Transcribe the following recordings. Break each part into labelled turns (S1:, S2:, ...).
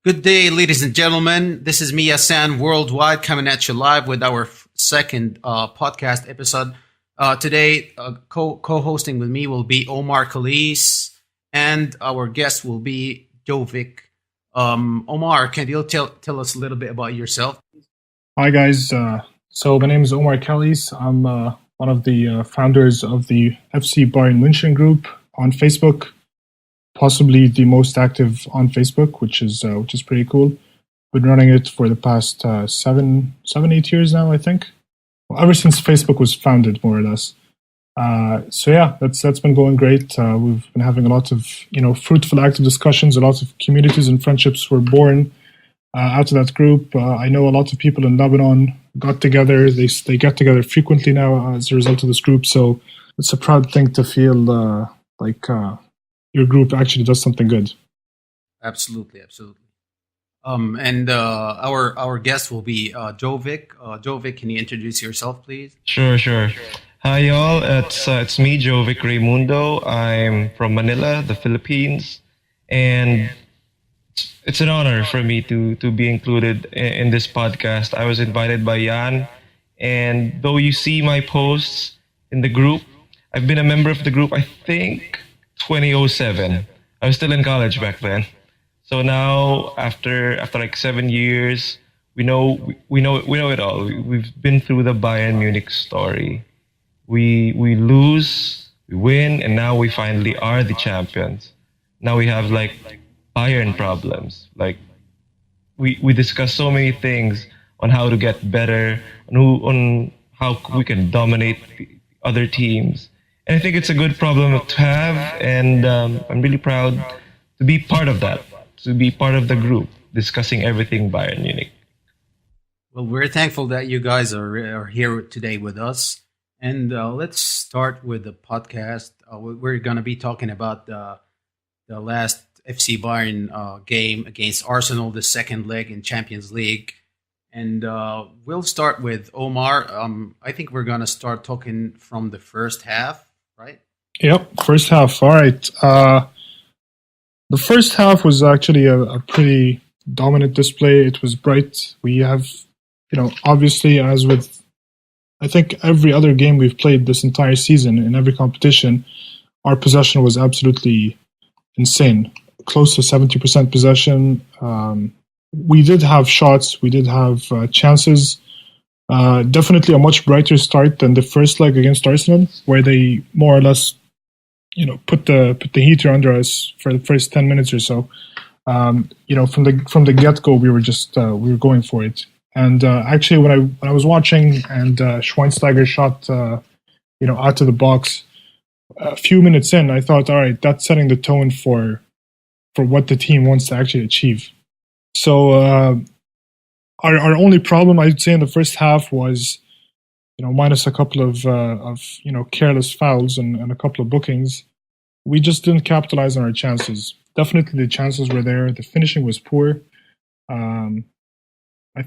S1: Good day, ladies and gentlemen. This is Mia San Worldwide coming at you live with our second podcast episode. Today, co-hosting with me will be Omar Khalis, and our guest will be Jovic. Omar, can you tell us a little bit about yourself?
S2: Hi, guys. So my name is Omar Khalis. I'm one of the founders of the FC Bayern Munich group on Facebook. Possibly the most active on Facebook, which is pretty cool. Been running it for the past 8 years now, I think. Well, ever since Facebook was founded, more or less. So yeah, that's been going great. We've been having a lot of fruitful, active discussions. A lot of communities and friendships were born out of that group. I know a lot of people in Lebanon got together. They get together frequently now as a result of this group. So it's a proud thing to feel like your group actually does something good.
S1: Absolutely. And our guest will be Jovic. Jovic, can you introduce yourself, please?
S3: Sure. Hi, y'all. It's me, Jovic Raimundo. I'm from Manila, the Philippines, and it's an honor for me to be included in this podcast. I was invited by Jan, and though you see my posts in the group, I've been a member of the group, I think, 2007. I was still in college back then. So now, after like 7 years, we know it all. We've been through the Bayern Munich story. We lose, we win, and now we finally are the champions. Now we have like Bayern problems. Like we discuss so many things on how to get better, on how we can dominate the other teams. And I think it's a good problem to have, and I'm really proud to be part of that, to be part of the group discussing everything Bayern Munich.
S1: Well, we're thankful that you guys are here today with us. And let's start with the podcast. We're going to be talking about the last FC Bayern game against Arsenal, the second leg in Champions League. And we'll start with Omar. I think we're going to start talking from the first half. Right?
S2: Yep, first half. All right. The first half was actually a pretty dominant display. It was bright. We have, obviously, as with, I think, every other game we've played this entire season in every competition, our possession was absolutely insane. Close to 70% possession. We did have shots. We did have chances. Definitely a much brighter start than the first leg against Arsenal, where they more or less, put the heater under us for the first 10 minutes or so. From the get go, we were going for it. And actually, when I was watching and Schweinsteiger shot, out of the box, a few minutes in, I thought, all right, that's setting the tone for what the team wants to actually achieve. So. Our only problem, I'd say, in the first half was, minus a couple of careless fouls and a couple of bookings, we just didn't capitalize on our chances. Definitely the chances were there. The finishing was poor. I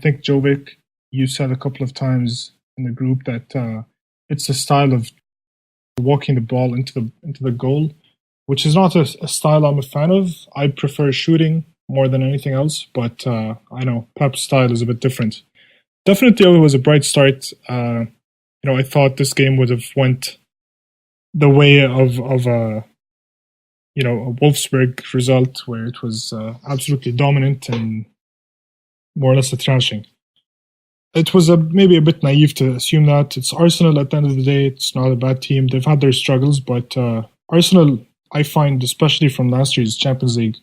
S2: think, Jovic, you said a couple of times in the group that it's a style of walking the ball into the goal, which is not a style I'm a fan of. I prefer shooting more than anything else, but I know Pep's style is a bit different. Definitely, it was a bright start. I thought this game would have went the way of a Wolfsburg result, where it was absolutely dominant and more or less a thrashing. It was maybe a bit naive to assume that. It's Arsenal at the end of the day. It's not a bad team. They've had their struggles, but Arsenal, I find, especially from last year's Champions League,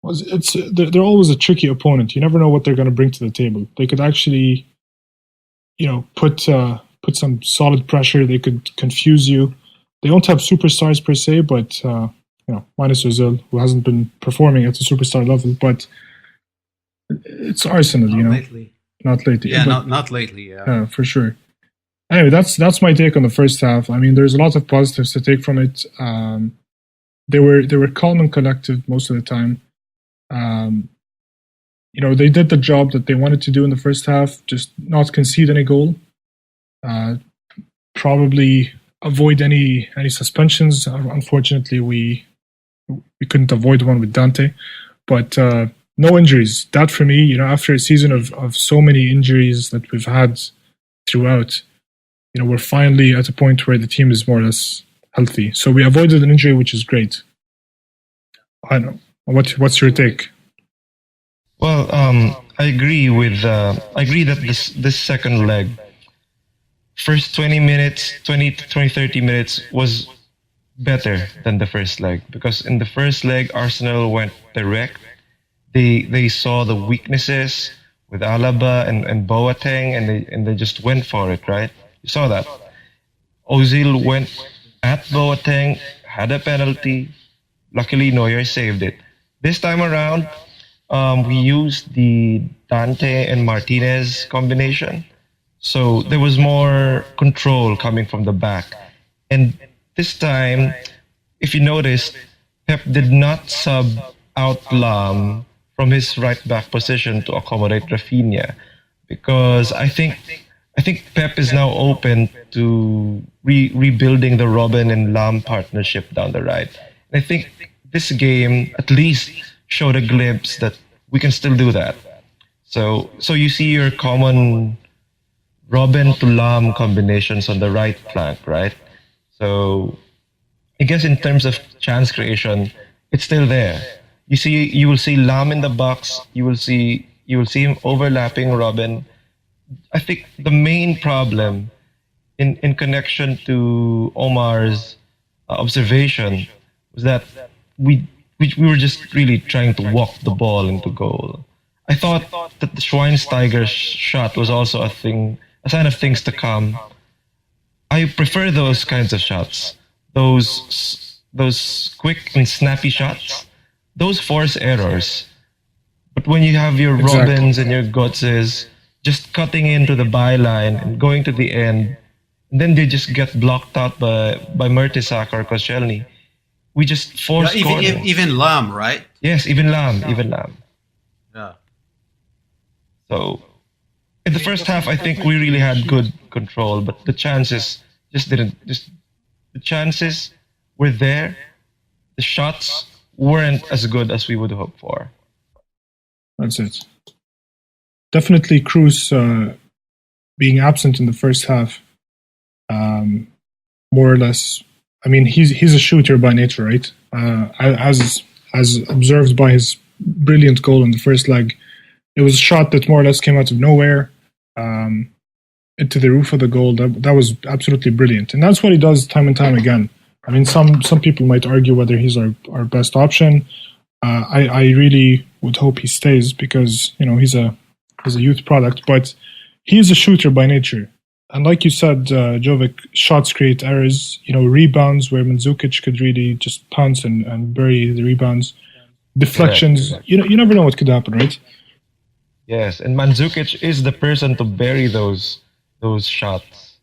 S2: they're always a tricky opponent. You never know what they're going to bring to the table. They could actually, put some solid pressure. They could confuse you. They don't have superstars per se, but minus Ozil, who hasn't been performing at the superstar level. But it's Arsenal, Not lately.
S1: Yeah, not lately. Yeah,
S2: for sure. Anyway, that's my take on the first half. I mean, there's a lot of positives to take from it. They were calm and collected most of the time. They did the job that they wanted to do in the first half, just not concede any goal. Probably avoid any suspensions. Unfortunately, we couldn't avoid one with Dante, but no injuries. That for me, after a season of so many injuries that we've had throughout, we're finally at a point where the team is more or less healthy. So we avoided an injury, which is great. I don't know. What's your take?
S3: Well, I agree with. I agree that this second leg, first 20 minutes, 30 minutes was better than the first leg, because in the first leg Arsenal went direct. They saw the weaknesses with Alaba and Boateng, and they just went for it, right? You saw that. Ozil went at Boateng, had a penalty. Luckily, Neuer saved it. This time around, we used the Dante and Martinez combination. So there was more control coming from the back. And this time, if you noticed, Pep did not sub out Lam from his right back position to accommodate Rafinha, because I think Pep is now open to rebuilding the Robin and Lam partnership down the right. And I think this game at least showed a glimpse that we can still do that. So you see your common Robin to Lam combinations on the right flank, right? So I guess in terms of chance creation, it's still there. You will see Lam in the box. You will see him overlapping Robin. I think the main problem in connection to Omar's observation was that we were just really trying to walk the ball into goal. I thought that the Schweinsteiger shot was also a sign of things to come. I prefer those kinds of shots, those quick and snappy shots. Those force errors. But when you have your
S2: Exactly.
S3: Robins and your Götzes just cutting into the byline and going to the end, and then they just get blocked out by Mertesacker or Koscielny. We just force scoring.
S1: Even Lam, right?
S3: Yes, even Lam.
S1: Yeah.
S3: So in the first half, I think we really had good control, but the chances just didn't. The chances were there. The shots weren't as good as we would hope for.
S2: That's it. Definitely Cruz being absent in the first half, more or less. I mean, he's a shooter by nature, right? As observed by his brilliant goal in the first leg. It was a shot that more or less came out of nowhere into the roof of the goal. That was absolutely brilliant. And that's what he does time and time again. I mean, some people might argue whether he's our best option. I really would hope he stays because he's a youth product, but he is a shooter by nature. And like you said, Jovic, shots create errors. Rebounds where Mandzukic could really just pounce and bury the rebounds. Deflections.
S3: Correct.
S2: You never know what could happen, right?
S3: Yes, and Mandzukic is the person to bury those shots.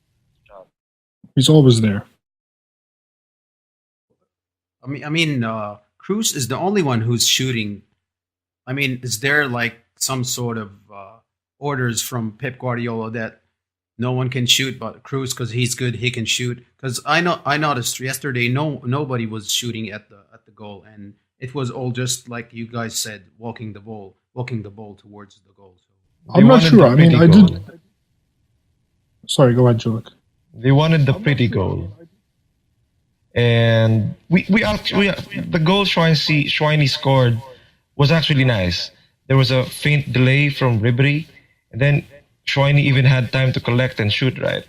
S2: He's always there.
S1: I mean, Cruz is the only one who's shooting. I mean, is there like some sort of orders from Pep Guardiola that no one can shoot but Cruz because he's good, he can shoot? Because I noticed yesterday nobody was shooting at the goal, and it was all just like you guys said, walking the ball towards the goal. So.
S2: I'm not sure. I mean, I
S3: goal.
S2: did. Sorry, go ahead, Jovic.
S3: They wanted the pretty goal. And the goal Schweini scored was actually nice. There was a faint delay from Ribery, and then Schweini even had time to collect and shoot right.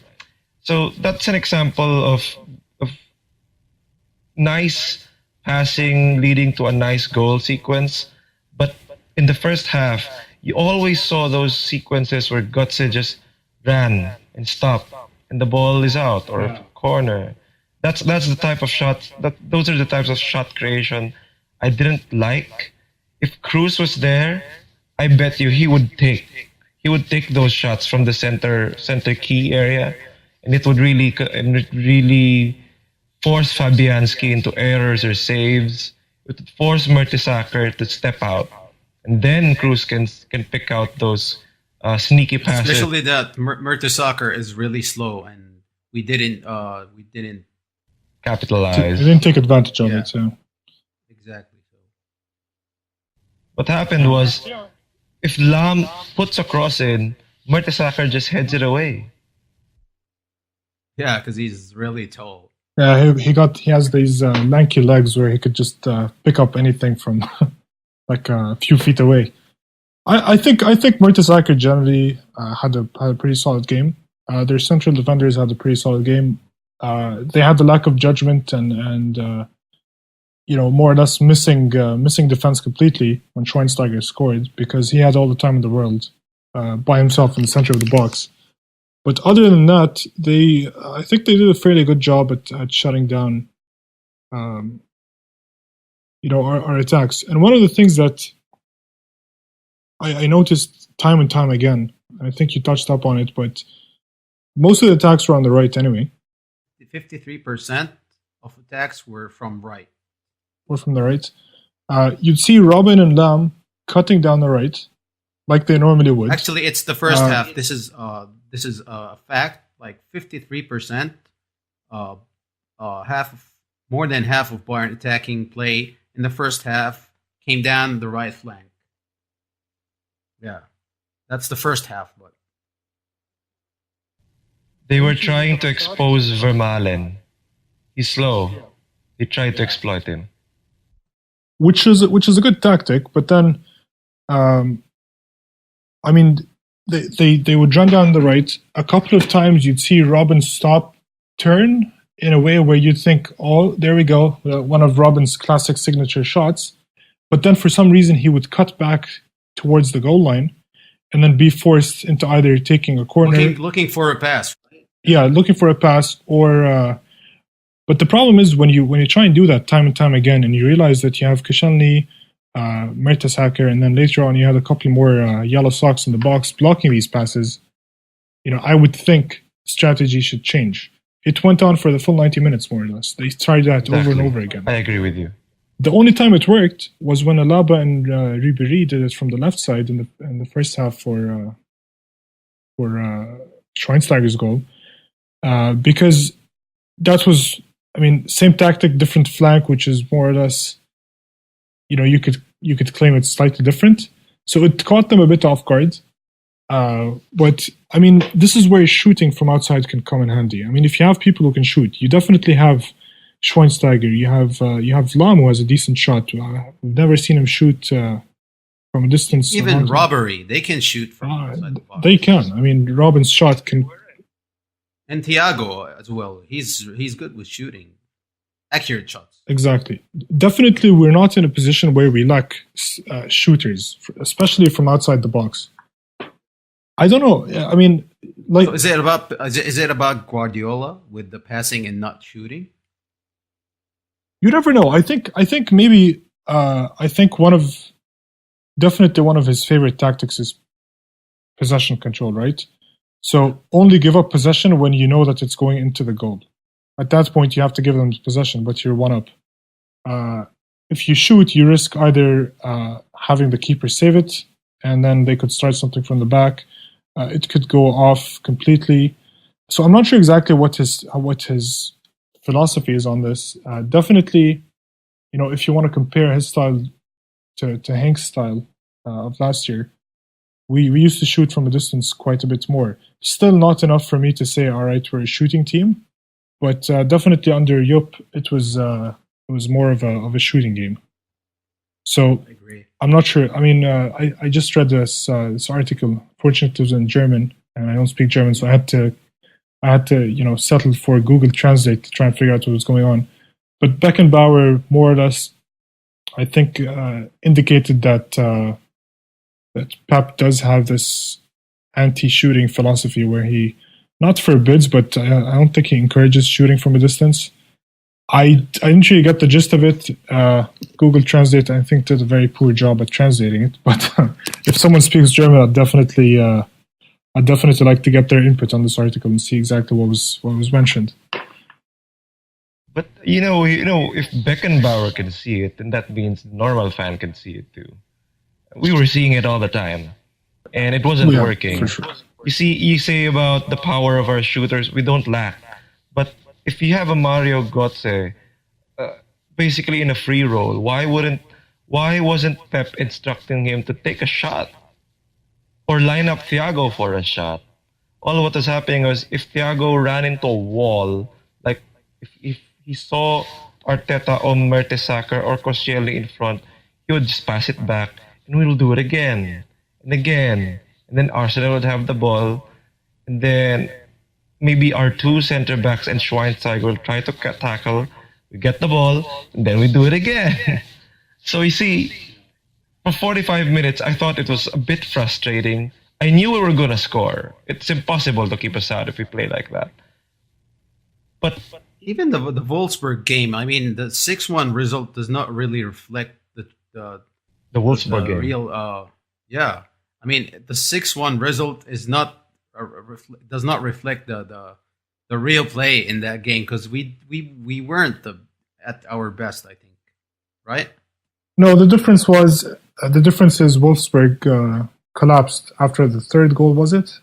S3: So that's an example of nice passing leading to a nice goal sequence. But in the first half, you always saw those sequences where Götze just ran and stopped, and the ball is out or a corner. That's the type of shot. Those are the types of shot creation I didn't like. If Cruz was there, I bet you he would take those shots from the center key area, and it would really force Fabianski into errors or saves. It would force Mertesacker to step out, and then Cruz can pick out those sneaky passes.
S1: Especially that Mertesacker is really slow, and we didn't
S3: capitalize.
S2: They didn't take advantage of it. So
S1: exactly. So.
S3: What happened was, if Lam puts a cross in, Mertesacker just heads it away.
S1: Yeah, because he's really tall.
S2: Yeah, he has these lanky legs where he could just pick up anything from like a few feet away. I think Mertesacker generally had a pretty solid game. Their central defenders had a pretty solid game. They had the lack of judgment and more or less missing defense completely when Schweinsteiger scored, because he had all the time in the world by himself in the center of the box. But other than that, I think they did a fairly good job at shutting down, our attacks. And one of the things that I noticed time and time again, I think you touched up on it, but most of the attacks were on the right anyway.
S1: 53% of attacks were from right.
S2: Or from the right. You'd see Robin and Lam cutting down the right, like they normally would.
S1: Actually, it's the first half. This is a fact. Like 53%, more than half of Bayern attacking play in the first half came down the right flank. Yeah, that's the first half. But
S3: they were trying to expose Vermaelen. He's slow. They tried to exploit him,
S2: which is a good tactic. But then, they would run down the right. A couple of times you'd see Robin stop, turn in a way where you'd think, oh, there we go, one of Robin's classic signature shots. But then for some reason he would cut back towards the goal line and then be forced into either taking a corner.
S1: Looking for a pass.
S2: Yeah, looking for a pass or... but the problem is when you try and do that time and time again and you realize that you have Koscielny, Mertesacker, and then later on you had a couple more yellow socks in the box blocking these passes, I would think strategy should change. It went on for the full 90 minutes, more or less. They tried that over and over again.
S3: I agree with you.
S2: The only time it worked was when Alaba and Ribéry did it from the left side in the first half for Schweinsteiger's goal, because that was, same tactic, different flank, which is more or less, you could claim it's slightly different. So it caught them a bit off guard. But this is where shooting from outside can come in handy. If you have people who can shoot, you definitely have Schweinsteiger. You have Lam, who has a decent shot. We've never seen him shoot from a distance.
S1: Even Robbery, they can shoot from outside the box.
S2: They can. Robin's shot can.
S1: And Thiago as well. He's good with shooting. Accurate shots.
S2: Exactly. Definitely, we're not in a position where we lack shooters, especially from outside the box. I don't know.
S1: So is it about Guardiola with the passing and not shooting?
S2: You never know. I think maybe one of his favorite tactics is possession control, right? So only give up possession when you know that it's going into the goal. At that point, you have to give them possession, but you're one up. If you shoot, you risk either having the keeper save it, and then they could start something from the back. It could go off completely. So I'm not sure exactly what his philosophy is on this. Definitely, if you want to compare his style to Hank's style of last year, we used to shoot from a distance quite a bit more. Still not enough for me to say, all right, we're a shooting team. But definitely under Jupp, it was more of a shooting game. So
S1: I agree.
S2: I'm not sure. I just read this article. Fortunately, it was in German, and I don't speak German, so I had to settle for Google Translate to try and figure out what was going on. But Beckenbauer, more or less, I think, indicated that Pep does have this anti-shooting philosophy where he not forbids, but I don't think he encourages shooting from a distance. I didn't really get the gist of it. Google Translate, I think, did a very poor job at translating it. But if someone speaks German, I'd definitely like to get their input on this article and see exactly what was mentioned.
S3: But if Beckenbauer can see it, then that means the normal fan can see it too. We were seeing it all the time, and it wasn't working.
S2: For sure.
S3: You say about the power of our shooters, we don't lack. But if you have a Mario Götze, basically in a free role, why wouldn't Why wasn't Pep instructing him to take a shot or line up Thiago for a shot? All what was happening was if Thiago ran into a wall, like if he saw Arteta or Mertesacker or Koscielny in front, he would just pass it back and we'll do it again and again. And then Arsenal would have the ball, and then maybe our two center backs and Schweinsteiger will try to tackle. We get the ball, and then we do it again. So you see, for 45 minutes, I thought it was a bit frustrating. I knew we were going to score. It's impossible to keep us out if we play like that. But
S1: Even the Wolfsburg game, I mean, the 6-1 result does not really reflect
S3: the Wolfsburg
S1: the
S3: game.
S1: real. Yeah, I mean, the 6-1 result is not does not reflect the real play in that game because we weren't at our best. I think, right?
S2: No, the difference is Wolfsburg collapsed after the third goal. Was it?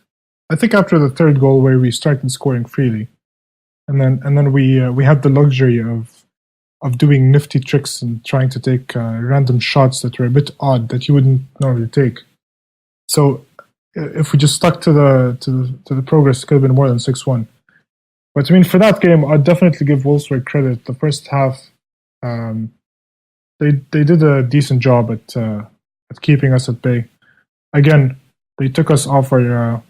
S2: I think after the third goal where we started scoring freely, and then we had the luxury of doing nifty tricks and trying to take random shots that were a bit odd that you wouldn't normally take. So if we just stuck to the progress, it could have been more than 6-1. But I mean, for that game, I'd definitely give Wolfsburg credit. The first half, they did a decent job at keeping us at bay. Again, they took us off our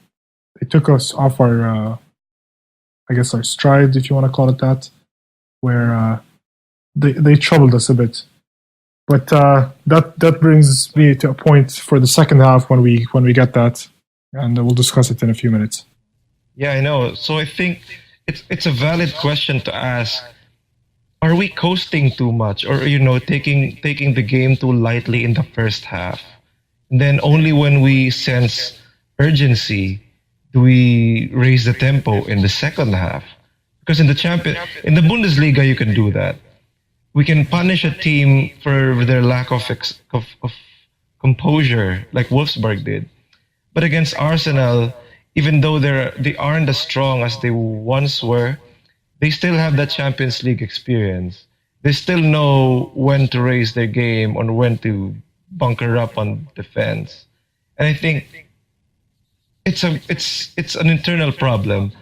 S2: I guess our stride, if you want to call it that, where they troubled us a bit. But that brings me to a point for the second half when we get that, and we'll discuss it in a few minutes.
S3: Yeah, I know. So I think it's a valid question to ask. Are we coasting too much, or taking the game too lightly in the first half? And then only when we sense urgency do we raise the tempo in the second half. Because in the Bundesliga, you can do that. We can punish a team for their lack of composure, like Wolfsburg did. But against Arsenal, even though they aren't as strong as they once were, they still have that Champions League experience. They still know when to raise their game or when to bunker up on defense. And I think it's an internal problem.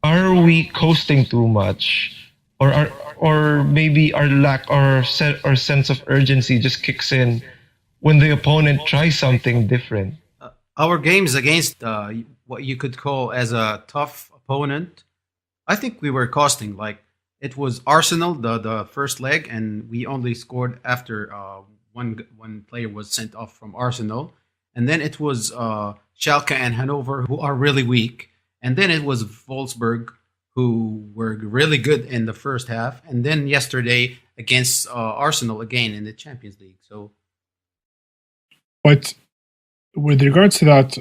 S3: Are we coasting too much, or maybe our sense of urgency just kicks in when the opponent tries something different?
S1: Our games against what you could call as a tough opponent, I think we were costing. Like it was Arsenal the first leg, and we only scored after one player was sent off from Arsenal, and then it was Schalke and Hanover, who are really weak, and then it was Wolfsburg, who were really good in the first half, and then yesterday against Arsenal again in the Champions League. So,
S2: but with regards to that,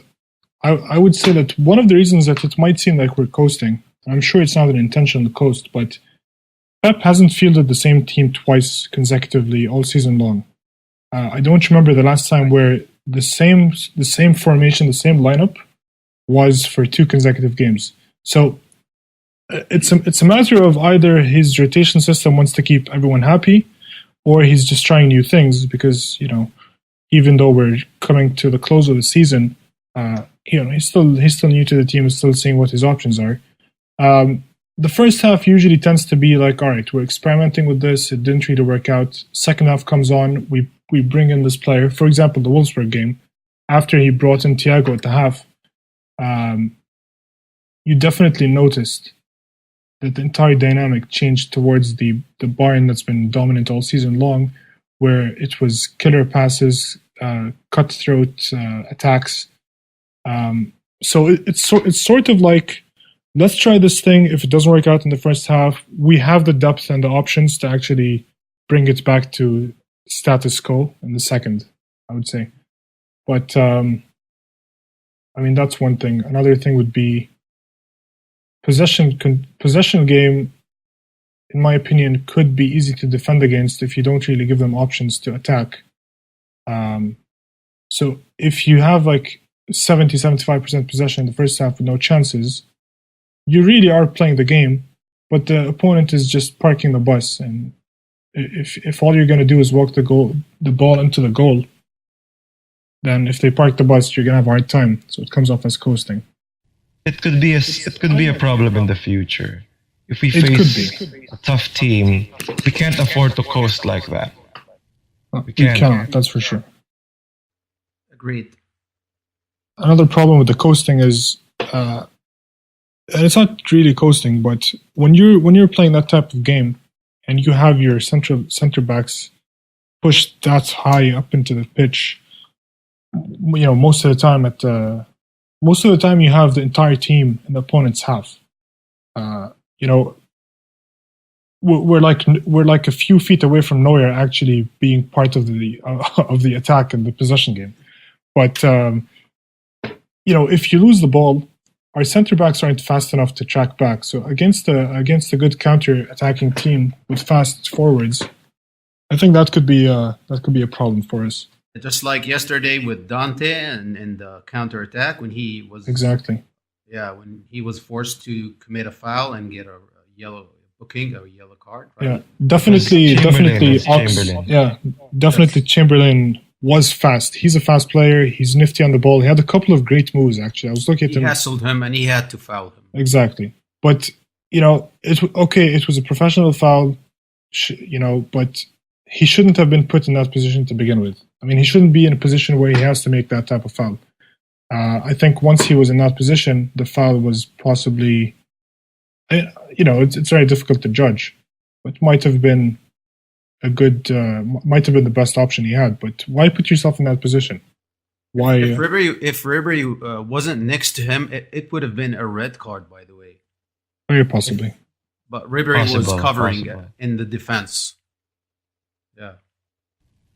S2: I would say that one of the reasons that it might seem like we're coasting, I'm sure it's not an intentional coast, but Pep hasn't fielded the same team twice consecutively all season long. I don't remember the last time where the same formation, the same lineup was for 2 consecutive games. So it's a matter of either his rotation system wants to keep everyone happy, or he's just trying new things because even though we're coming to the close of the season, he's still new to the team, he's still seeing what his options are. The first half usually tends to be like, all right, we're experimenting with this, it didn't really work out. Second half comes on, we bring in this player. For example, the Wolfsburg game, after he brought in Thiago at the half, you definitely noticed that the entire dynamic changed towards the Bayern that's been dominant all season long, where it was killer passes, cutthroat attacks. So it's sort of like, let's try this thing. If it doesn't work out in the first half, we have the depth and the options to actually bring it back to status quo in the second, I would say. But, I mean, that's one thing. Another thing would be possession game, in my opinion, could be easy to defend against if you don't really give them options to attack. So if you have like 70-75% possession in the first half with no chances, you really are playing the game, but the opponent is just parking the bus and if all you're going to do is walk the ball into the goal, then if they park the bus, you're going to have a hard time. So it comes off as coasting.
S3: It could be a problem in the future. If we
S2: It
S3: face
S2: could be.
S3: a tough team, we can't afford to coast like that.
S2: We
S3: can't.
S2: cannot, that's for sure.
S1: Agreed.
S2: Another problem with the coasting is, and it's not really coasting, but when you're playing that type of game, and you have your center backs pushed that high up into the pitch, most of the time you have the entire team in the opponent's half. We're like a few feet away from Neuer actually being part of the attack and the possession game. But if you lose the ball, our center backs aren't fast enough to track back. So against a good counter attacking team with fast forwards, I think that could be a problem for us.
S1: Just like yesterday with Dante and the counter attack when he was
S2: Exactly.
S1: Yeah, when he was forced to commit a foul and get a yellow card. Right?
S2: Yeah, definitely.
S3: Chamberlain.
S2: Yeah, definitely. Chamberlain was fast. He's a fast player. He's nifty on the ball. He had a couple of great moves, actually. I was looking at him.
S1: He hassled him and he had to foul him.
S2: Exactly. But, it was a professional foul, but he shouldn't have been put in that position to begin with. I mean, he shouldn't be in a position where he has to make that type of foul. I think once he was in that position, the foul was possibly, it's very difficult to judge. It might have been might have been the best option he had, but why put yourself in that position? Why?
S1: If Ribery wasn't next to him, it would have been a red card, by the way.
S2: Very possibly.
S1: But Ribery was covering
S3: possible.
S1: in the defense. Yeah.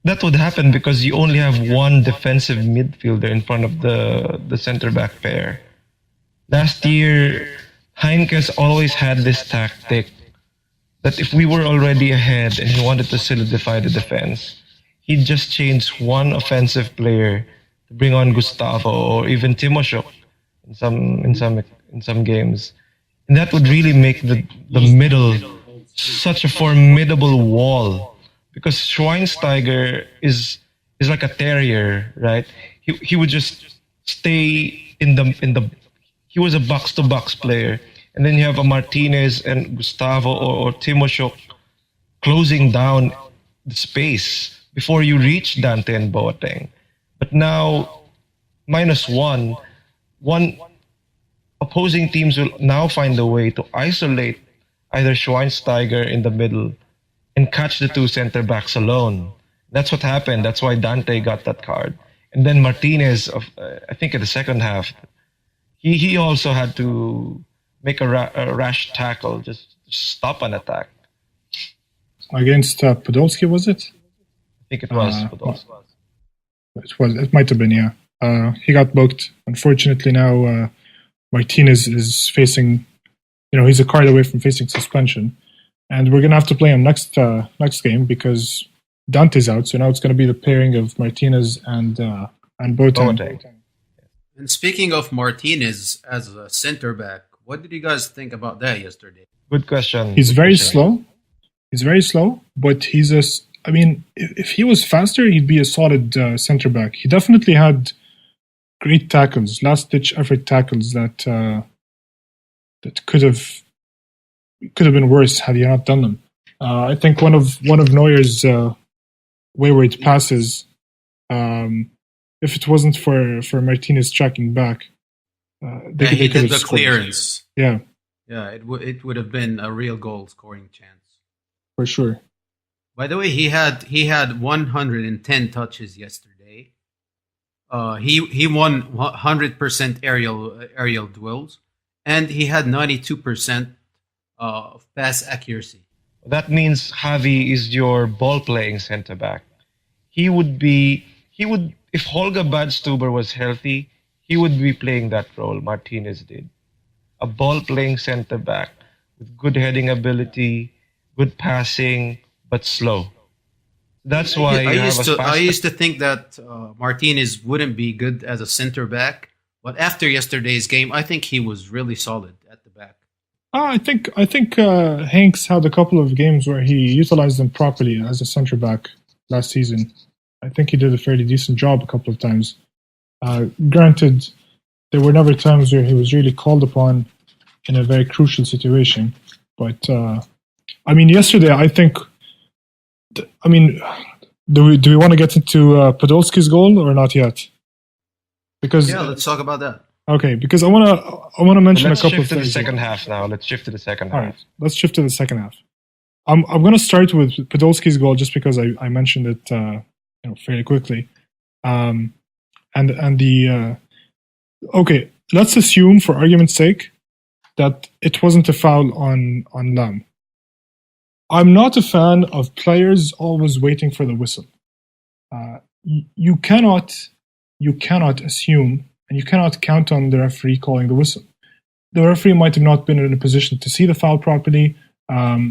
S3: That would happen because you only have one defensive midfielder in front of the center back pair. Last year, Heinkes always had this tactic that if we were already ahead and he wanted to solidify the defense, he'd just change one offensive player to bring on Gustavo or even Timoshuk in some games. And that would really make the middle such a formidable wall. Because Schweinsteiger is like a terrier, right? He would just stay in the he was a box to box player, and then you have a Martinez and Gustavo or Timoshuk closing down the space before you reach Dante and Boateng. But now -1, opposing teams will now find a way to isolate either Schweinsteiger in the middle and catch the two center backs alone. That's what happened. That's why Dante got that card. And then Martinez, I think in the second half, he also had to make a rash tackle, just stop an attack.
S2: Against Podolski, was it?
S3: I think it was Podolski.
S2: It might have been, yeah. He got booked. Unfortunately, now Martinez is facing, he's a card away from facing suspension. And we're going to have to play him next game because Dante's out. So now it's going to be the pairing of Martinez and Boateng.
S1: And speaking of Martinez as a center back, what did you guys think about that yesterday?
S3: Good question.
S2: He's very slow. But if he was faster, he'd be a solid center back. He definitely had great tackles, last-ditch effort tackles that could have been worse had he not done them. I think one of Neuer's wayward passes, if it wasn't for Martinez tracking back,
S1: he did the clearance.
S2: Yeah,
S1: it would have been a real goal scoring chance
S2: for sure.
S1: By the way, he had 110 touches yesterday. He won 100% aerial duels, and he had 92% of pass accuracy.
S3: That means Javi is your ball-playing center back. He would if Holger Badstuber was healthy, he would be playing that role Martinez did. A ball-playing center back with good heading ability, good passing, but slow. That's why
S1: I used to think that Martinez wouldn't be good as a center back, but after yesterday's game, I think he was really solid at the back.
S2: I think Hanks had a couple of games where he utilized them properly as a center back last season. I think he did a fairly decent job a couple of times. Granted, there were never times where he was really called upon in a very crucial situation. But I mean, yesterday I think. I mean, do we want to get into Podolski's goal or not yet? Because
S1: let's talk about that.
S2: Okay, because I wanna mention a couple of things.
S3: Let's shift to the second half now. Let's shift to the second half.
S2: All right, let's shift to the second half. I'm gonna start with Podolski's goal just because I mentioned it fairly quickly. And the okay, let's assume for argument's sake that it wasn't a foul on Lam. I'm not a fan of players always waiting for the whistle. You cannot assume and you cannot count on the referee calling the whistle. The referee might have not been in a position to see the foul properly.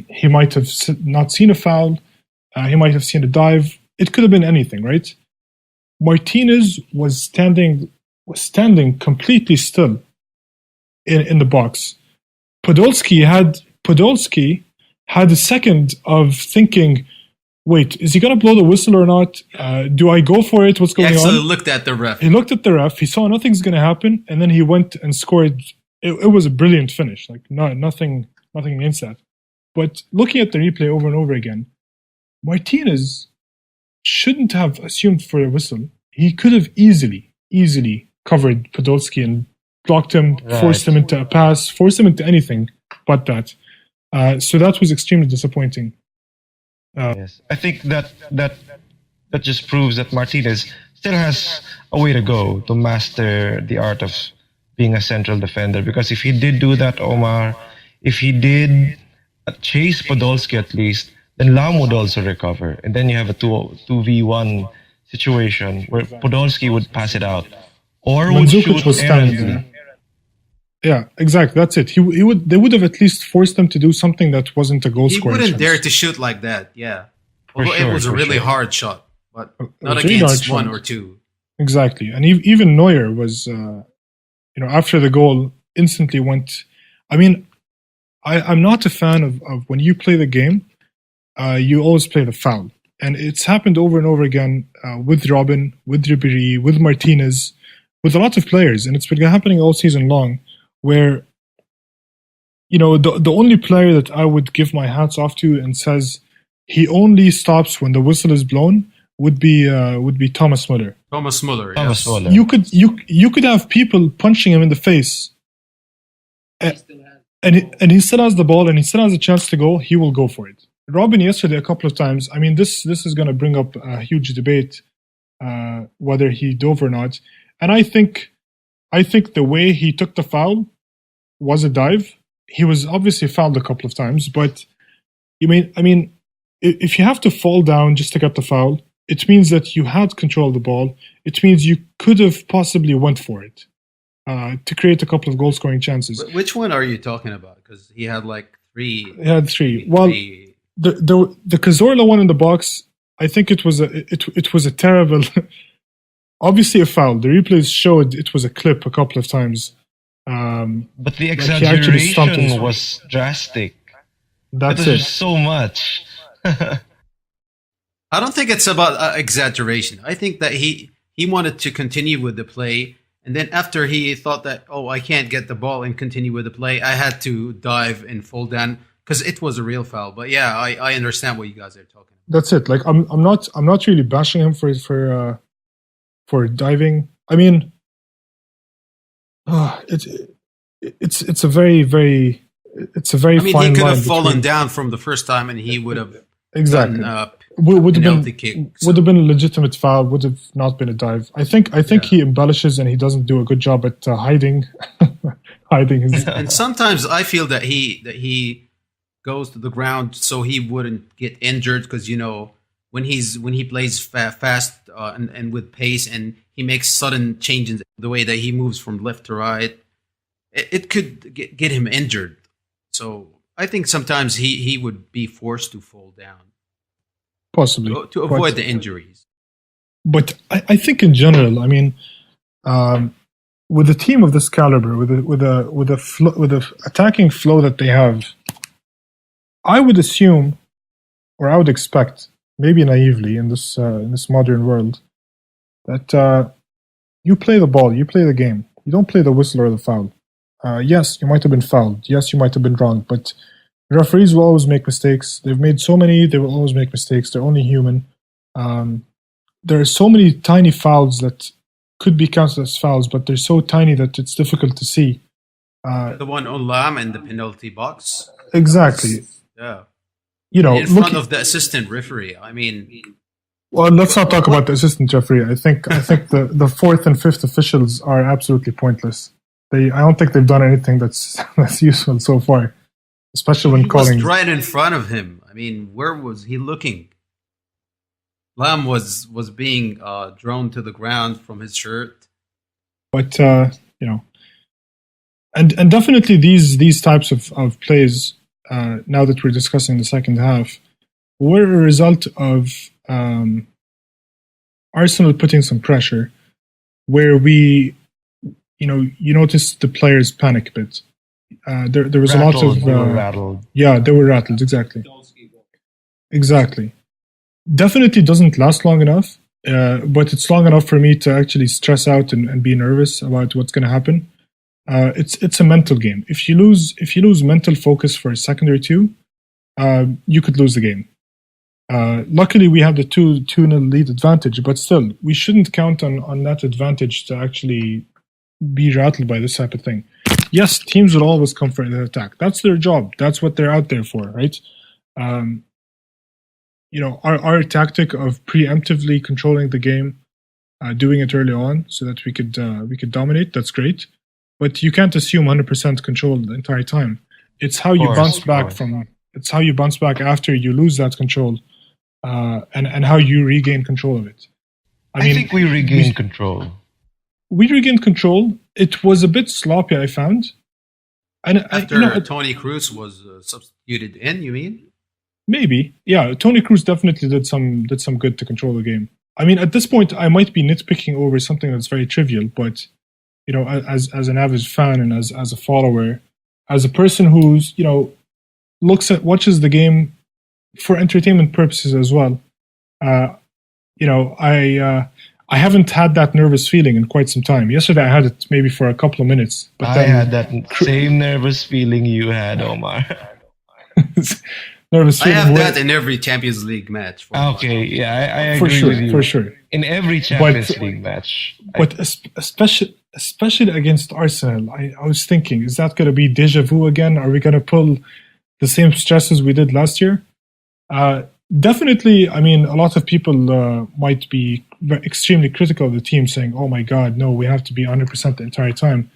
S2: He might have not seen a foul. He might have seen a dive. It could have been anything, right? Martinez was standing completely still in the box. Podolski had a second of thinking, wait, is he going to blow the whistle or not? Do I go for it? What's going on?
S1: He actually looked at the ref.
S2: He looked at the ref. He saw nothing's going to happen, and then he went and scored. It was a brilliant finish. Like nothing against that. But looking at the replay over and over again, Martinez shouldn't have assumed for a whistle. He could have easily covered Podolski and blocked him, forced him into a pass, forced him into anything but that. So that was extremely disappointing.
S3: Yes, I think that just proves that Martinez still has a way to go to master the art of being a central defender. Because if he did do that, Omar, if he did chase Podolski at least, then Lam would also recover, and then you have a 2v1 situation where Podolski would pass it out or would shoot errantly.
S2: Yeah, exactly. That's it. They would have at least forced him to do something that wasn't a goal scoring.
S1: He wouldn't dare to shoot like that. Yeah, although it was a really hard shot, but not against one or two.
S2: Exactly, and even Neuer was, after the goal, instantly went. I mean, I'm not a fan of when you play the game, you always play the foul, and it's happened over and over again with Robben, with Ribéry, with Martinez, with a lot of players, and it's been happening all season long. Where, the only player that I would give my hats off to and says he only stops when the whistle is blown would be Thomas Müller.
S1: Thomas Müller.
S2: You could have people punching him in the face, and he still has the ball and he still has a chance to go. He will go for it. Robin yesterday a couple of times. I mean, this is going to bring up a huge debate whether he dove or not, and I think the way he took the foul was a dive. He was obviously fouled a couple of times, but I mean, if you have to fall down just to get the foul, it means that you had control of the ball. It means you could have possibly went for it to create a couple of goal-scoring chances.
S1: Which one are you talking about? Because he had like three.
S2: He had three. Well, the Cazorla one in the box, I think it was a terrible. Obviously a foul. The replays showed it was a clip a couple of times.
S3: But the exaggeration was drastic.
S2: That's
S3: it. There's so much.
S1: I don't think it's about exaggeration. I think that he wanted to continue with the play, and then after he thought that, I can't get the ball and continue with the play, I had to dive and fall down because it was a real foul. But yeah, I understand what you guys are talking about.
S2: That's it. Like I'm not really bashing him for diving. I mean, it's a very fine line.
S1: He could have fallen down from the first time, and he would have
S2: exactly
S1: done,
S2: would have been a legitimate foul. Would have not been a dive. I think he embellishes and he doesn't do a good job at hiding his.
S1: And sometimes I feel that he goes to the ground so he wouldn't get injured because when he plays fast and with pace and he makes sudden changes the way that he moves from left to right, it could get him injured. So I think sometimes he would be forced to fall down,
S2: possibly
S1: to avoid the injuries.
S2: But I think in general, I mean, with a team of this caliber, with a attacking flow that they have, I would assume, or I would expect, maybe naively in this modern world, that you play the ball, you play the game. You don't play the whistle or the foul. Yes, you might have been fouled. Yes, you might have been wrong, but referees will always make mistakes. They've made so many, they will always make mistakes. They're only human. There are so many tiny fouls that could be counted as fouls, but they're so tiny that it's difficult to see.
S1: The one on Lam in the penalty box.
S2: Exactly.
S1: Yeah.
S2: In
S1: front of the assistant referee. I mean,
S2: well, let's not talk about the assistant referee. I think the fourth and fifth officials are absolutely pointless. I don't think they've done anything that's useful so far, especially when calling.
S1: Was right in front of him. I mean, where was he looking? Lam was being drawn to the ground from his shirt.
S2: But and definitely these types of plays. Now that we're discussing the second half, were a result of Arsenal putting some pressure, where we, you noticed the players panic a bit. There was
S3: rattled,
S2: a lot of
S3: they were rattled.
S2: Yeah, they were rattled. Exactly. Definitely doesn't last long enough, but it's long enough for me to actually stress out and be nervous about what's going to happen. It's a mental game. If you lose mental focus for a second or two, you could lose the game. Luckily, we have the 2-0 lead advantage, but still, we shouldn't count on that advantage to actually be rattled by this type of thing. Yes, teams will always come for the attack. That's their job. That's what they're out there for, right? Our tactic of preemptively controlling the game, doing it early on so that we could dominate. That's great, but you can't assume 100% control the entire time. It's how you bounce back from. It's how you bounce back after you lose that control, and how you regain control of it.
S3: I think we regained control.
S2: We regained control. It was a bit sloppy, I found. And
S1: after Tony Cruz was substituted in, you mean?
S2: Maybe, yeah. Tony Cruz definitely did some good to control the game. I mean, at this point, I might be nitpicking over something that's very trivial, but as an avid fan and as a follower, as a person who's watches the game for entertainment purposes as well, I haven't had that nervous feeling in quite some time. Yesterday, I had it maybe for a couple of minutes, but
S3: I had that same nervous feeling you had, Omar.
S2: Nervous feeling.
S1: I have that in every Champions League match.
S3: Okay, yeah, I agree with you.
S2: For sure.
S3: In every Champions League match.
S2: But especially against Arsenal, I was thinking, is that going to be deja vu again? Are we going to pull the same stresses we did last year? Definitely, I mean, a lot of people might be extremely critical of the team, saying, oh my God, no, we have to be 100% the entire time.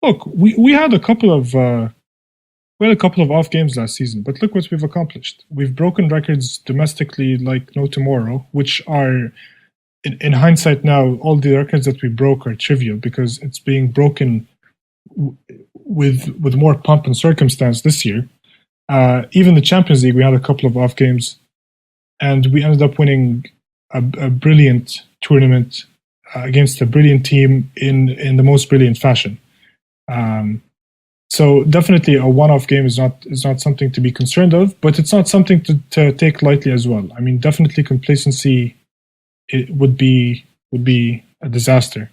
S2: Look, we had a couple of off games last season, but look what we've accomplished. We've broken records domestically like no tomorrow, which are, in hindsight now, all the records that we broke are trivial because it's being broken with more pomp and circumstance this year. Even the Champions League, we had a couple of off games, and we ended up winning a brilliant tournament against a brilliant team in the most brilliant fashion. So definitely a one-off game is not something to be concerned of, but it's not something to take lightly as well. I mean, definitely complacency would be a disaster.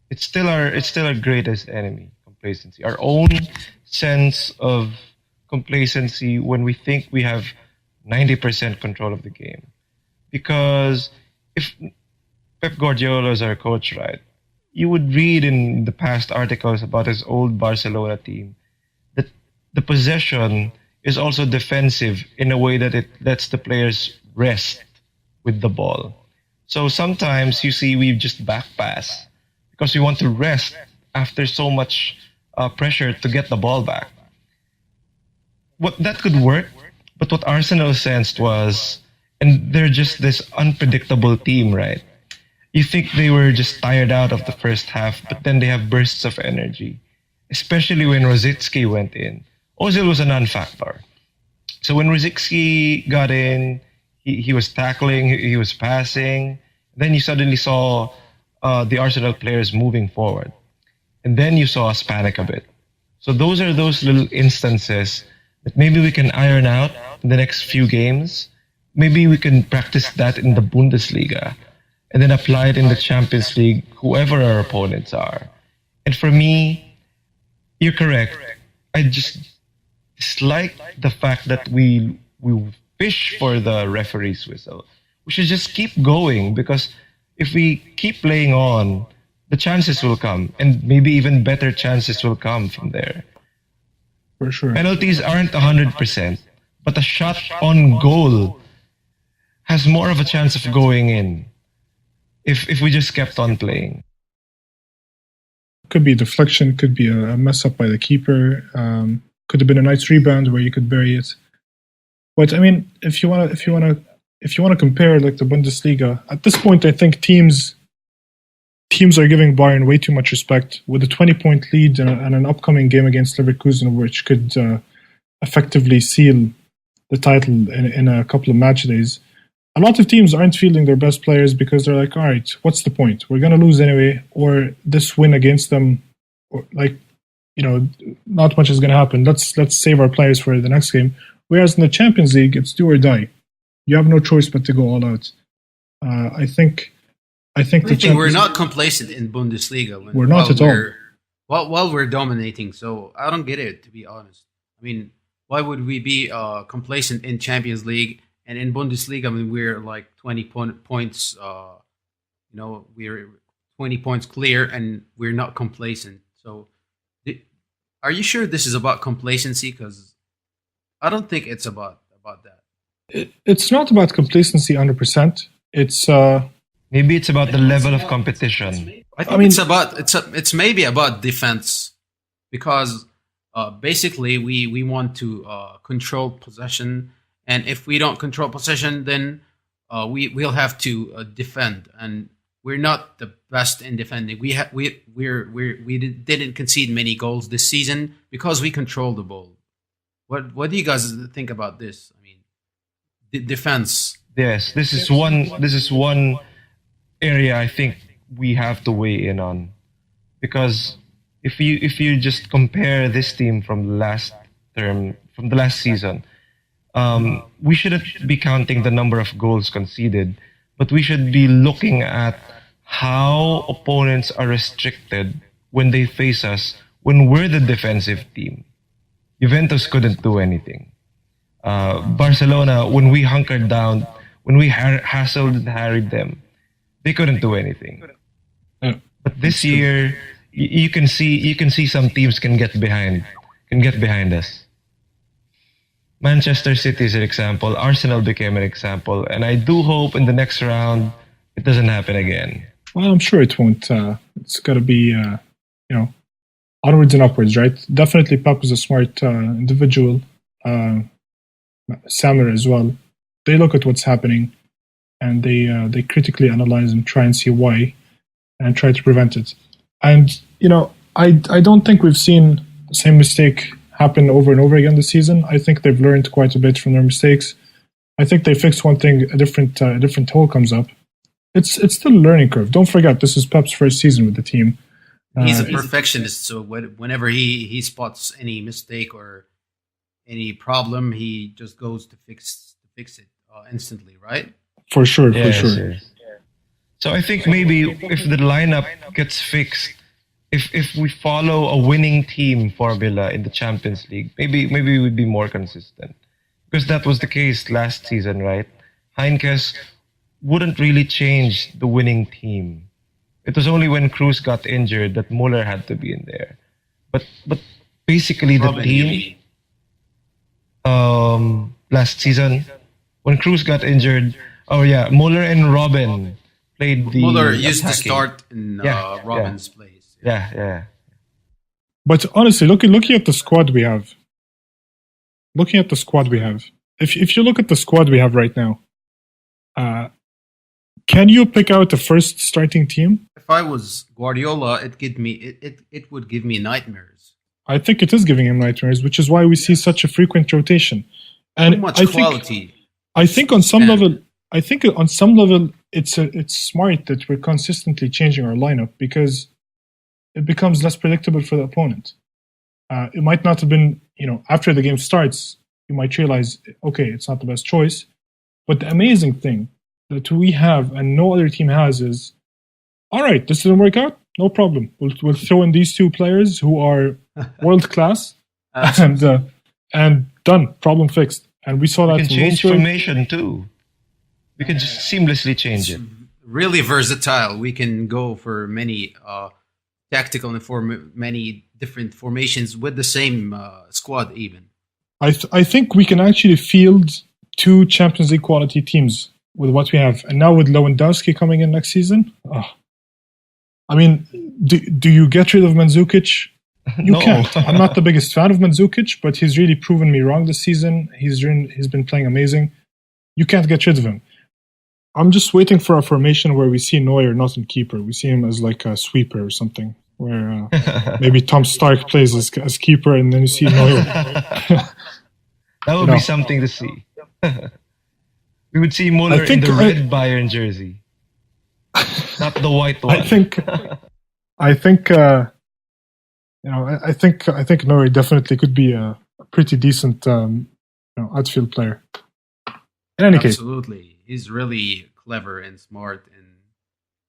S3: It's still our greatest enemy, complacency. Our own sense of complacency when we think we have 90% control of the game. Because if Pep Guardiola is our coach, right, you would read in the past articles about his old Barcelona team that the possession is also defensive in a way that it lets the players rest with the ball. So sometimes you see we just back pass because we want to rest after so much pressure to get the ball back. What that could work, but what Arsenal sensed was, and they're just this unpredictable team, right? You think they were just tired out of the first half, but then they have bursts of energy, especially when Rosicky went in. Ozil was a non-factor. So when Rosicky got in, he was tackling, he was passing. Then you suddenly saw the Arsenal players moving forward. and then you saw us panic a bit. So those are those little instances that maybe we can iron out in the next few games. Maybe we can practice that in the Bundesliga and then apply it in the Champions League, whoever our opponents are. And for me, you're correct. I just dislike the fact that we fish for the referee's whistle. We should just keep going, because if we keep playing on, the chances will come, and maybe even better chances will come from there.
S2: For sure.
S3: Penalties aren't 100%, but a shot on goal has more of a chance of going in if we just kept on playing.
S2: Could be a deflection, could be a mess up by the keeper, could have been a nice rebound where you could bury it. But I mean, if you want to compare like the Bundesliga, at this point, I think teams are giving Bayern way too much respect, with a 20-point lead and an upcoming game against Leverkusen, which could effectively seal the title in a couple of match days. A lot of teams aren't fielding their best players because they're like, all right, what's the point? We're going to lose anyway, or this win against them, or like, not much is going to happen. Let's save our players for the next game. Whereas in the Champions League, it's do or die. You have no choice but to go all out. I think
S1: we're not complacent in Bundesliga.
S2: We're not at all.
S1: While we're dominating, so I don't get it, to be honest. I mean, why would we be complacent in Champions League? And in Bundesliga, I mean, we're like 20 points, we're 20 points clear, and we're not complacent. So, are you sure this is about complacency? Because I don't think it's about that.
S2: It's not about complacency 100%. It's
S3: maybe it's about the level of competition.
S1: I think it's maybe about defense, because basically we want to control possession. And if we don't control possession, then we'll have to defend, and we're not the best in defending. We didn't concede many goals this season because we control the ball. What do you guys think about this? I mean, the defense.
S3: Yes, this is one area I think we have to weigh in on, because if you just compare this team from the last season. We shouldn't be counting the number of goals conceded, but we should be looking at how opponents are restricted when they face us when we're the defensive team. Juventus couldn't do anything. Barcelona, when we hunkered down, when we hassled and harried them, they couldn't do anything. But this year, you can see some teams can get behind us. Manchester City is an example. Arsenal became an example, and I do hope in the next round it doesn't happen again.
S2: Well, I'm sure it won't. It's got to be, onwards and upwards, right? Definitely, Pep is a smart individual. Samir as well. They look at what's happening, and they critically analyze and try and see why, and try to prevent it. And I don't think we've seen the same mistake happen over and over again this season. I think they've learned quite a bit from their mistakes. I think they fixed one thing, a different hole comes up. It's still a learning curve. Don't forget, this is Pep's first season with the team.
S1: He's a perfectionist, so whenever he spots any mistake or any problem, he just goes to fix it instantly, right?
S2: For sure.
S3: Yes. So I think maybe if the lineup gets fixed, if we follow a winning team formula in the Champions League, maybe we would be more consistent. Because that was the case last season, right? Heinkes wouldn't really change the winning team. It was only when Cruz got injured that Muller had to be in there. But basically the team last season, when Cruz got injured, Muller and Robben played the
S1: Muller used
S3: attacking.
S1: to start in Robben's place.
S3: Yeah.
S2: But honestly, looking at the squad we have, if you look at the squad we have right now, can you pick out the first starting team?
S1: If I was Guardiola, it would give me nightmares.
S2: I think it is giving him nightmares, which is why we see such a frequent rotation. And
S1: too much quality.
S2: I think on some level, it's smart that we're consistently changing our lineup, because it becomes less predictable for the opponent. It might not have been, after the game starts, you might realize, okay, it's not the best choice. But the amazing thing that we have and no other team has is, all right, this didn't work out, no problem. We'll throw in these two players who are world class, and done, problem fixed. And we saw that.
S3: We can change formation too. We can just seamlessly change it.
S1: Really versatile. We can go for many tactical and many different formations with the same squad even.
S2: I think we can actually field 2 Champions League quality teams with what we have. And now with Lewandowski coming in next season, I mean, do you get rid of Mandzukic? You
S3: No.
S2: can't. I'm not the biggest fan of Mandzukic, but he's really proven me wrong this season. He's been playing amazing. You can't get rid of him. I'm just waiting for a formation where we see Neuer not in keeper. We see him as like a sweeper or something, where maybe Tom Stark plays as keeper, and then you see Neuer.
S3: That would be something to see. We would see Muller in the red Bayern jersey, not the white one.
S2: I think Neuer definitely could be a pretty decent outfield player. In any case,
S1: absolutely, he's really clever and smart, and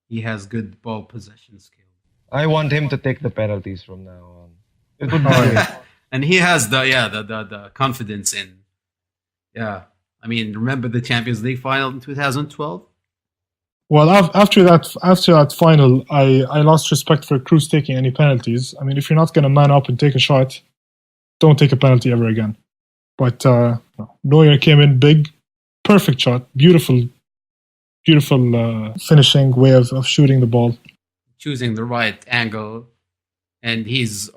S1: he has good ball possession skill.
S3: I want him to take the penalties from now on. It would be great.
S1: And he has the confidence in. Yeah, I mean, remember the Champions League final in 2012?
S2: well, after that final, I lost respect for Cruz taking any penalties. I mean, if you're not going to man up and take a shot, don't take a penalty ever again. But Neuer came in big, perfect shot, beautiful finishing way of shooting the ball.
S1: Choosing the right angle, and he's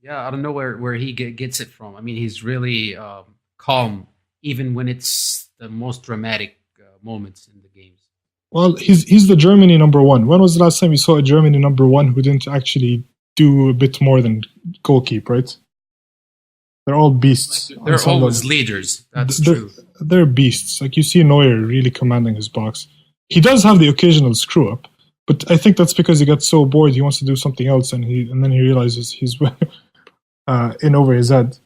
S1: I don't know where he gets it from. I mean, he's really calm even when it's the most dramatic moments in the games.
S2: Well, he's the Germany number 1. When was the last time you saw a Germany number 1 who didn't actually do a bit more than goalkeep, right? They're all beasts.
S1: They're always leaders. That's true.
S2: They're beasts. Like, you see Neuer really commanding his box. He does have the occasional screw up, but I think that's because he gets so bored he wants to do something else, and then he realizes he's in over his head.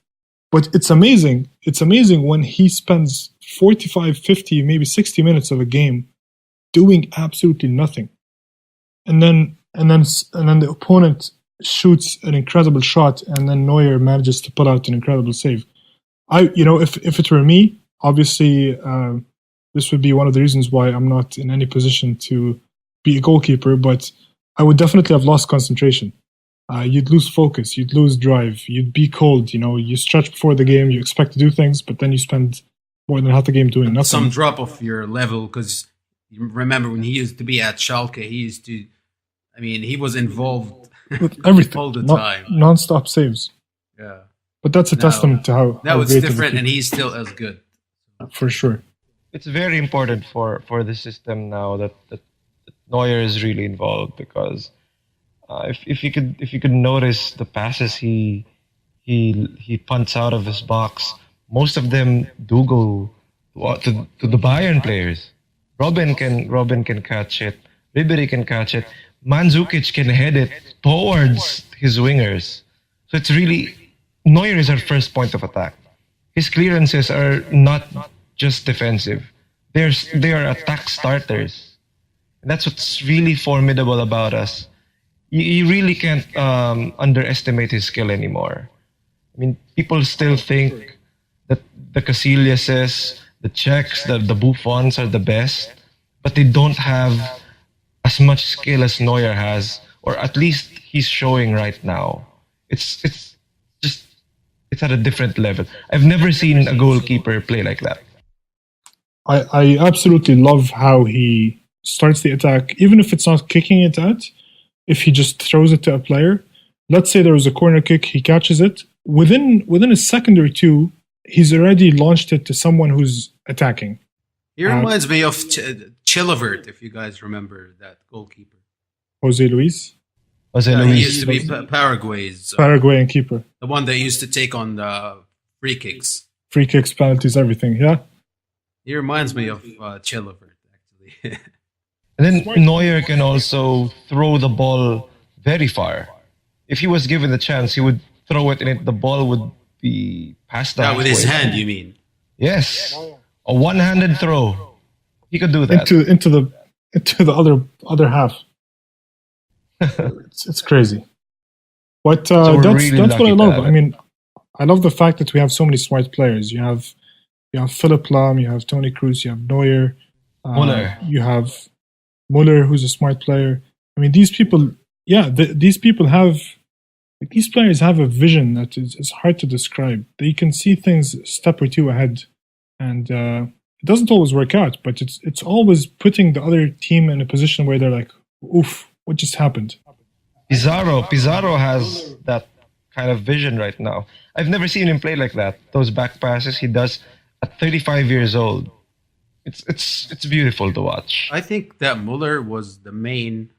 S2: But it's amazing. It's amazing when he spends 45, 50, maybe 60 minutes of a game doing absolutely nothing, and then the opponent shoots an incredible shot, and then Neuer manages to pull out an incredible save. If it were me, obviously this would be one of the reasons why I'm not in any position to be a goalkeeper, but I would definitely have lost concentration. You'd lose focus, you'd lose drive, you'd be cold. You stretch before the game, you expect to do things, but then you spend more than half the game doing nothing.
S1: Some drop off your level, because you remember when he used to be at Schalke, he was involved
S2: with everything
S1: all the time,
S2: non-stop saves.
S1: Yeah,
S2: but that's a testament to how
S1: it's
S2: great
S1: different, and he's still as good
S2: for sure.
S3: It's very important for the system now that Neuer is really involved, because if you could notice the passes he punts out of his box, most of them do go to the Bayern players. Robben can catch it. Ribery can catch it. Mandzukic can head it towards his wingers. So it's really, Neuer is our first point of attack. His clearances are not just defensive. They are attack starters. And that's what's really formidable about us. You really can't underestimate his skill anymore. I mean, people still think that the Casillas, the Czechs, the Buffons are the best, but they don't have as much skill as Neuer has, or at least he's showing right now. It's at a different level. I've never seen a goalkeeper play like that.
S2: I absolutely love how he starts the attack, even if it's not kicking it out. If he just throws it to a player, let's say there was a corner kick, he catches it. Within a second or two, he's already launched it to someone who's attacking.
S1: He reminds me of Chilivert, if you guys remember that goalkeeper.
S2: Jose Luis.
S1: He used to be Paraguay's
S2: Paraguayan keeper.
S1: The one that used to take on the free kicks.
S2: Free kicks, penalties, everything, yeah?
S1: He reminds me of Chilivert, actually.
S3: And then Neuer can also throw the ball very far. If he was given the chance, he would throw it and the ball would be passed
S1: Yeah,
S3: out.
S1: with his hand, you mean?
S3: Yes. A one-handed throw. He could do that.
S2: into the other half. It's crazy. But
S3: So we're
S2: that's
S3: really
S2: what I
S3: lucky to
S2: love.
S3: have
S2: I
S3: it.
S2: mean, I love the fact that we have so many smart players. You have Philip Lahm, you have Tony Kroos, you have Neuer,
S3: Muller.
S2: you have Muller, who's a smart player. I mean, these people, these people have, like, these players have a vision that is hard to describe. They can see things a step or two ahead, and it doesn't always work out, but it's always putting the other team in a position where they're like, "Oof, what just happened?"
S3: Pizarro has that kind of vision right now. I've never seen him play like that. Those back passes he does at 35 years old. It's beautiful to watch.
S1: I think that Muller was the main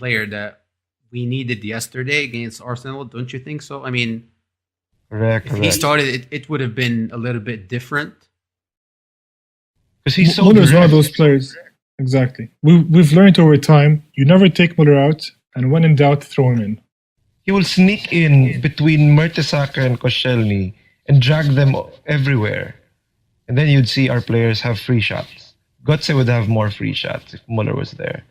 S1: player that we needed yesterday against Arsenal. Don't you think so? I mean,
S3: Correct,
S1: if he
S3: correct.
S1: started, it would have been a little bit different.
S3: Because he's so
S2: Muller's one of
S3: direct.
S2: those players. Exactly. We've learned over time. You never take Muller out, and when in doubt, throw him in.
S3: He will sneak in between Mertesacker and Koscielny and drag them everywhere. And then you'd see our players have free shots. Götze would have more free shots if Muller was there.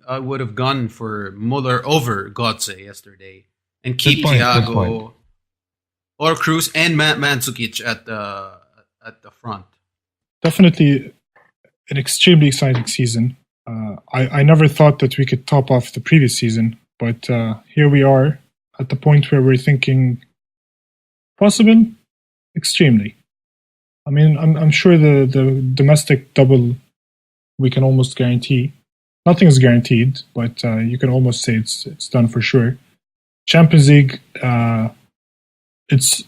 S1: I would have gone for Muller over Götze yesterday and
S3: Good
S1: keep
S3: point, good
S1: Thiago
S3: point.
S1: or Cruz and Mandzukic at the front.
S2: Definitely an extremely exciting season. I never thought that we could top off the previous season, but here we are at the point where we're thinking possible, extremely. I mean, I'm sure the domestic double we can almost guarantee. Nothing is guaranteed, but you can almost say it's done for sure. Champions League, it's.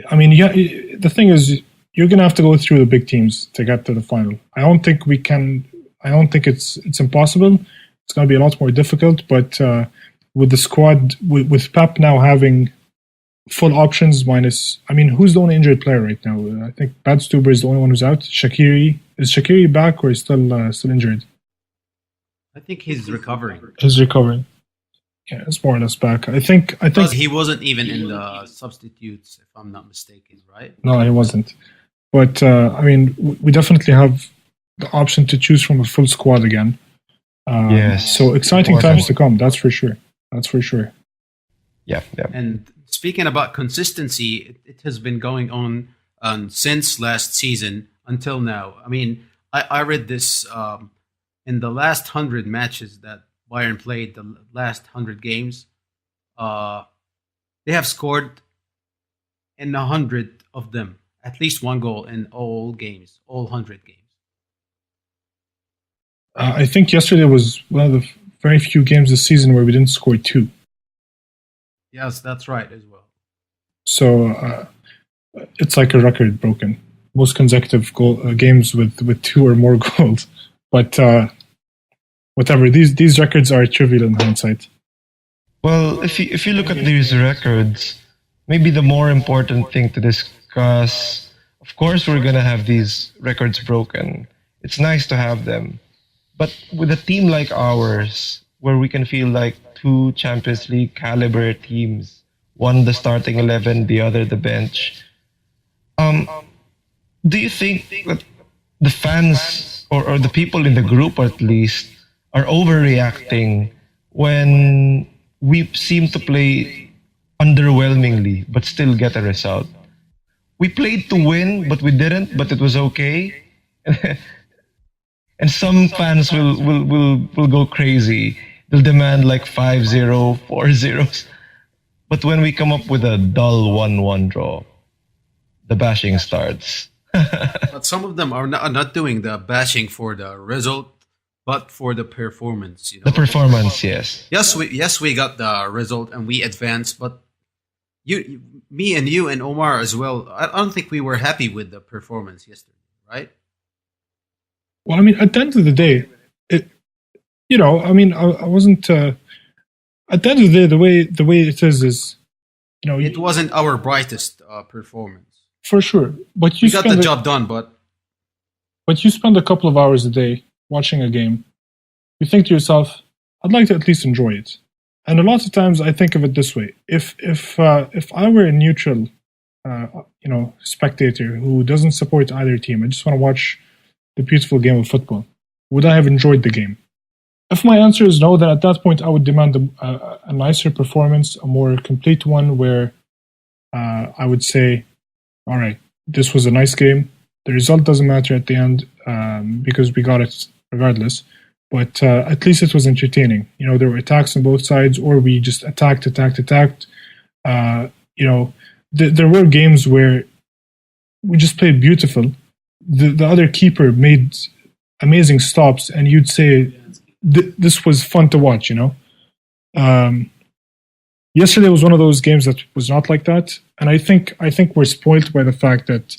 S2: I mean, yeah. The thing is, you're gonna have to go through the big teams to get to the final. I don't think we can. I don't think it's impossible. It's gonna be a lot more difficult, but with the squad, with Pep now having full options minus. I mean, who's the only injured player right now? I think Badstuber is the only one who's out. Shaqiri, is Shaqiri back or is still injured?
S1: I think he's recovering.
S2: He's recovering. Yeah, it's more or less back. I think
S1: Because he wasn't even in the substitutes, if I'm not mistaken, right?
S2: no, he wasn't. But I mean, we definitely have the option to choose from a full squad again.
S3: Yes.
S2: So exciting
S3: Important.
S2: times to come. That's for sure. That's for sure.
S3: Yeah, yeah.
S1: And speaking about consistency, it has been going on since last season until now. I mean, I read this in the last 100 matches that Bayern played, the last 100 games, they have scored in 100 of them at least one goal in all games, all 100 games.
S2: I think yesterday was one of the very few games this season where we didn't score two.
S1: Yes, that's right as well.
S2: So it's like a record broken. Most consecutive games with two or more goals. But whatever, these records are trivial in hindsight.
S3: Well, if you look at these records, maybe the more important thing to discuss, of course, we're gonna have these records broken. It's nice to have them, but with a team like ours, where we can feel like two Champions League caliber teams, one the starting 11, the other the bench. Do you think that the fans or the people in the group at least are overreacting when we seem to play underwhelmingly but still get a result? We played to win, but we didn't, but it was okay. And some fans will go crazy. They'll demand like 5-0, 4-0. But when we come up with a dull 1-1 draw, the bashing starts.
S1: But some of them are not doing the bashing for the result, but for the performance. You know,
S3: The performance, yes.
S1: yes, we got the result and we advanced, but me and you and Omar as well. I don't think we were happy with the performance yesterday, right?
S2: Well, I mean, at the end of the day, I wasn't. At the end of the day, the way it is,
S1: It wasn't our brightest performance.
S2: for sure. But
S1: We got the job done, but
S2: But you spend a couple of hours a day watching a game. You think to yourself, I'd like to at least enjoy it. And a lot of times I think of it this way: if I were a neutral, spectator who doesn't support either team, I just want to watch the beautiful game of football, would I have enjoyed the game? If my answer is no, then at that point I would demand a nicer performance, a more complete one, where I would say, all right, this was a nice game. The result doesn't matter at the end because we got it regardless. But at least it was entertaining. There were attacks on both sides, or we just attacked. There were games where we just played beautiful. The other keeper made amazing stops, and you'd say this was fun to watch. Yesterday was one of those games that was not like that, and I think we're spoiled by the fact that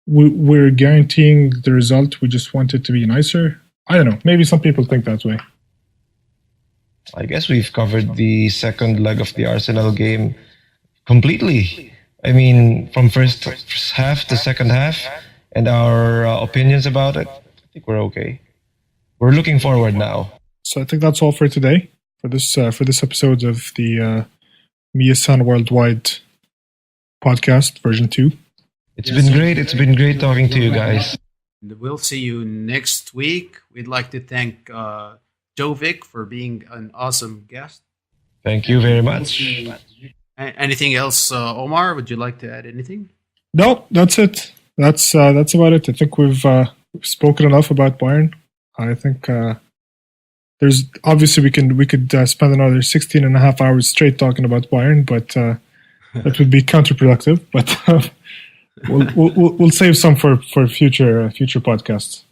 S2: we're guaranteeing the result. We just want it to be nicer. I don't know. Maybe some people think that way.
S3: I guess we've covered the second leg of the Arsenal game completely. I mean, from first half to second half, and our opinions about it, I think we're okay. We're looking forward now.
S2: So I think that's all for today, for this episode of the Miyasan Worldwide podcast, version 2.
S3: It's been great. It's been great talking to you guys.
S1: We'll see you next week. We'd like to thank Jovic for being an awesome guest.
S3: Thank you very much.
S1: Anything else, Omar? Would you like to add anything?
S2: No, that's it. That's about it. I think we've spoken enough about Bayern. I think there's obviously we could spend another 16 and a half hours straight talking about Bayern, but that would be counterproductive. But we'll save some for future podcasts.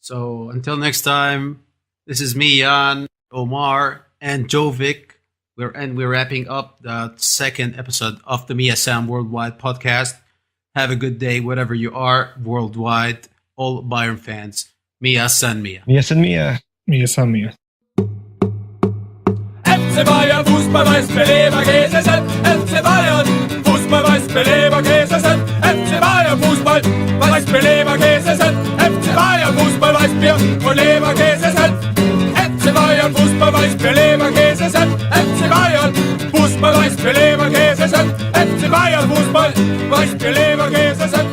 S1: So until next time, this is me, Jan, Omar, and Jovic. We're wrapping up the second episode of the Mia Sam Worldwide podcast. Have a good day, whatever you are, worldwide. All Bayern fans. Mia San Mia.
S3: Mia San Mia.
S2: Mia San Mia.
S4: FC Bayern, Fußball weiß Beleberkäse sind. FC Bayern, Fußball weiß Beleberkäse sind. FC Bayern, Fußball weiß Beleberkäse sind. FC Bayern, Fußball weiß Bier und Leberkäse sind. FC Bayern, Fußball weiß Beleberkäse sind. FC Bayern, Fußball weiß Beleberkäse sind. FC Bayern, Fußball weiß Beleberkäse sind.